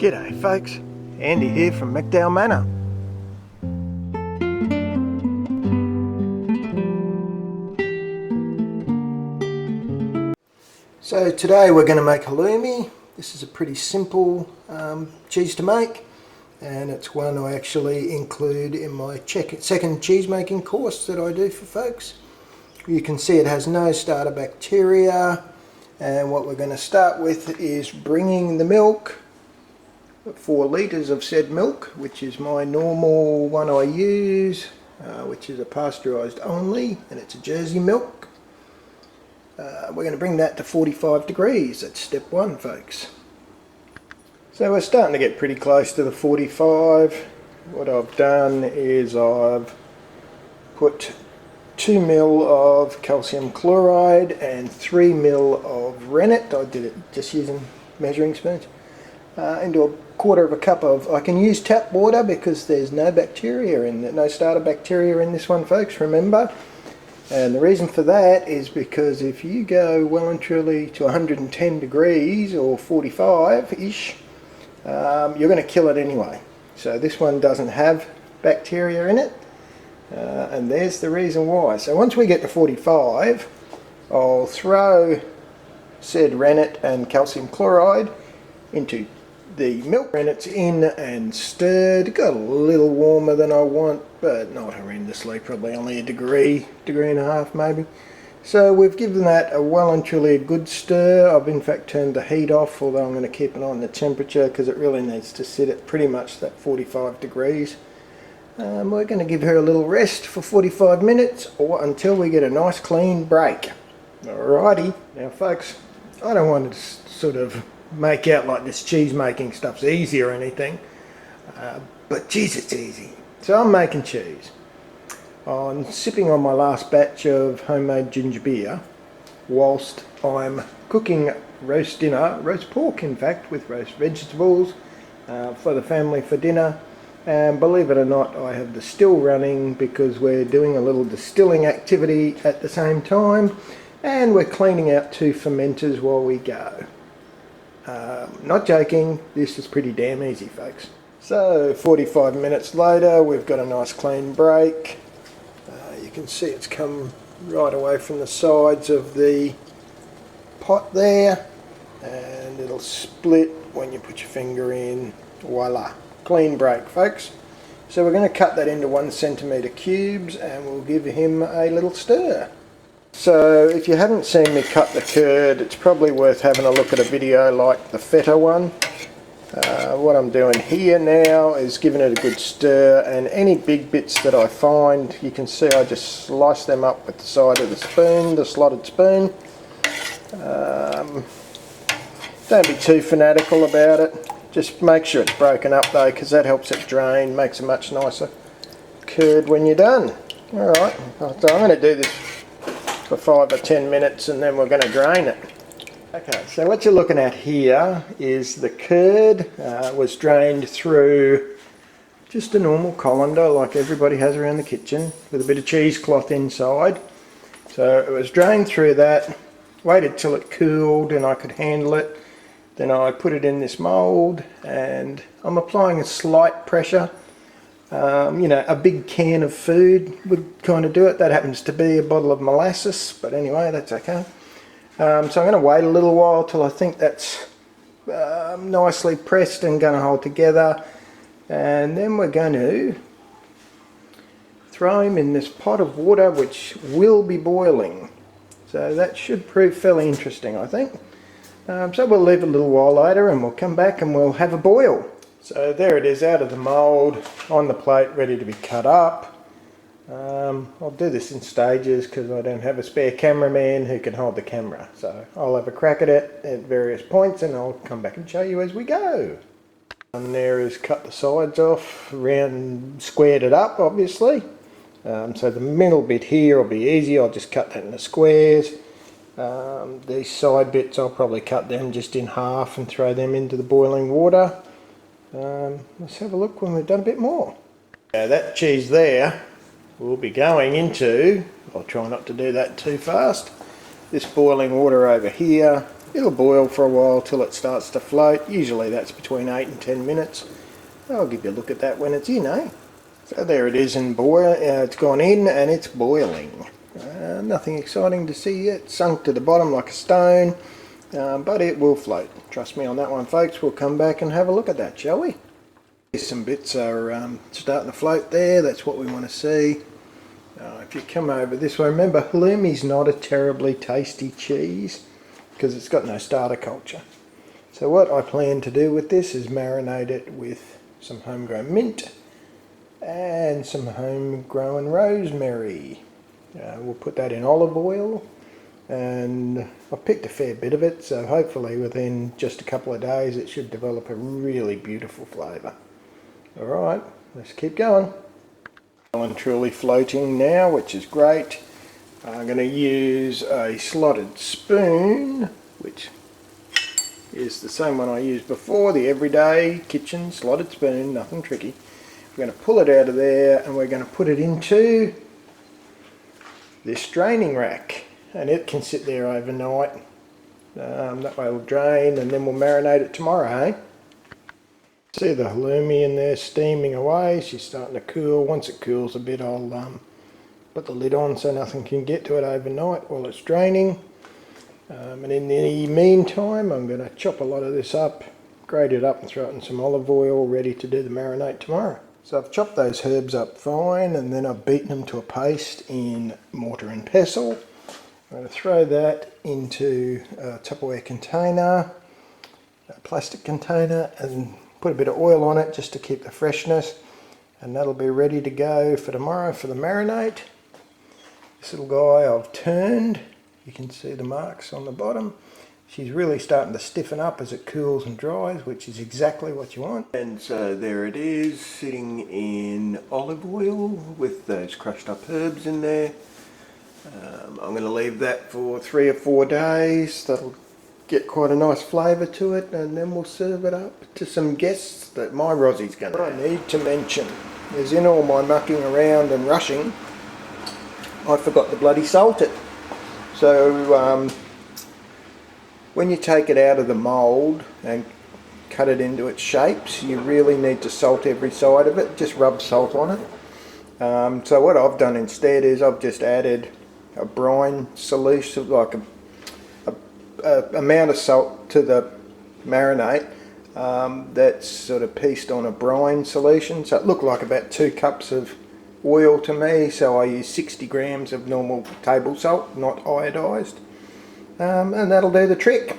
G'day folks, Andy here from McDowall Manor. So today we're going to make halloumi. This is a pretty simple cheese to make, and it's one I actually include in my second cheese making course that I do for folks. You can see it has no starter bacteria, and what we're going to start with is bringing the milk, 4 litres of said milk, which is my normal one I use, which is a pasteurised only, and it's a Jersey milk. We're going to bring that to 45 degrees. That's step 1, folks. So we're starting to get pretty close to the 45. What I've done is I've put 2 ml of calcium chloride and 3 ml of rennet. I did it just using measuring spoons. Into a quarter of a cup of, I can use tap water because there's no bacteria in it, no starter bacteria in this one, folks, remember. And the reason for that is because if you go well and truly to 110 degrees or 45-ish, you're going to kill it anyway. So this one doesn't have bacteria in it, and there's the reason why. So once we get to 45, I'll throw said rennet and calcium chloride into the milk. Rennet's in and stirred. It got a little warmer than I want, but not horrendously, probably only a degree and a half maybe. So we've given that a well and truly a good stir. I've in fact turned the heat off, although I'm going to keep it on the temperature because it really needs to sit at pretty much that 45 degrees. We're going to give her a little rest for 45 minutes or until we get a nice clean break. Alrighty. Now folks, I don't want to sort of make out like this cheese making stuff's easy or anything, but geez, it's easy. So I'm making cheese. I'm sipping on my last batch of homemade ginger beer whilst I'm cooking roast dinner, roast pork in fact, with roast vegetables for the family for dinner. And believe it or not, I have the still running because we're doing a little distilling activity at the same time, and we're cleaning out 2 fermenters while we go. Not joking, this is pretty damn easy, folks. So 45 minutes later, we've got a nice clean break. You can see it's come right away from the sides of the pot there, and it'll split when you put your finger in. Voila, clean break, folks. So we're going to cut that into 1 centimetre cubes, and we'll give him a little stir. So if you haven't seen me cut the curd, it's probably worth having a look at a video like the feta one. What I'm doing here now is giving it a good stir, and any big bits that I find, you can see I just slice them up with the side of the spoon, the slotted spoon. Don't be too fanatical about it. Just make sure it's broken up though, because that helps it drain, makes a much nicer curd when you're done. Alright, so I'm going to do this for 5 or 10 minutes and then we're going to drain it. Okay, so what you're looking at here is the curd was drained through just a normal colander like everybody has around the kitchen with a bit of cheesecloth inside. So it was drained through that, waited till it cooled and I could handle it. Then I put it in this mould and I'm applying a slight pressure. You know, a big can of food would kind of do it. That happens to be a bottle of molasses, but anyway, that's okay. So I'm going to wait a little while till I think that's nicely pressed and going to hold together, and then we're going to throw him in this pot of water which will be boiling. So that should prove fairly interesting, I think. So we'll leave a little while later and we'll come back and we'll have a boil. So there it is, out of the mould, on the plate, ready to be cut up. I'll do this in stages because I don't have a spare cameraman who can hold the camera. So I'll have a crack at it at various points and I'll come back and show you as we go. And there is cut the sides off, round, squared it up obviously. So the middle bit here will be easy, I'll just cut that into squares. These side bits I'll probably cut them just in half and throw them into the boiling water. Let's have a look when we've done a bit more. Now that cheese there will be going into, I'll try not to do that too fast, this boiling water over here. It'll boil for a while till it starts to float. Usually that's between 8 and 10 minutes. I'll give you a look at that when it's in, eh? So there it is in boil. It's gone in and it's boiling. Nothing exciting to see yet. Sunk to the bottom like a stone, but it will float. Trust me on that one, folks. We'll come back and have a look at that, shall we? Some bits are starting to float there. That's what we want to see. If you come over this way, remember halloumi's not a terribly tasty cheese because it's got no starter culture. So what I plan to do with this is marinate it with some homegrown mint and some homegrown rosemary. We'll put that in olive oil, and I've picked a fair bit of it, so hopefully within just a couple of days it should develop a really beautiful flavour. Alright, let's keep going. Well and truly floating now, which is great. I'm going to use a slotted spoon, which is the same one I used before, the everyday kitchen slotted spoon, nothing tricky. We're going to pull it out of there and we're going to put it into this straining rack, and it can sit there overnight. That way it'll drain and then we'll marinate it tomorrow, eh? See the halloumi in there steaming away. She's starting to cool. Once it cools a bit, I'll put the lid on so nothing can get to it overnight while it's draining. And in the meantime, I'm going to chop a lot of this up, grate it up and throw it in some olive oil, ready to do the marinade tomorrow. So I've chopped those herbs up fine, and then I've beaten them to a paste in mortar and pestle. I'm going to throw that into a Tupperware container, a plastic container, and put a bit of oil on it just to keep the freshness, and that'll be ready to go for tomorrow for the marinade. This little guy I've turned, you can see the marks on the bottom. She's really starting to stiffen up as it cools and dries, which is exactly what you want. And so there it is, sitting in olive oil with those crushed up herbs in there. I'm going to leave that for 3 or 4 days. That'll get quite a nice flavour to it, and then we'll serve it up to some guests that my Rossie's going to have. What I need to mention is, in all my mucking around and rushing, I forgot to bloody salt it. So when you take it out of the mould and cut it into its shapes, you really need to salt every side of it. Just rub salt on it. So what I've done instead is I've just added a brine solution, like a amount of salt to the marinade that's sort of pieced on a brine solution. So it looked like about 2 cups of oil to me, so I use 60 grams of normal table salt, not iodised, and that'll do the trick.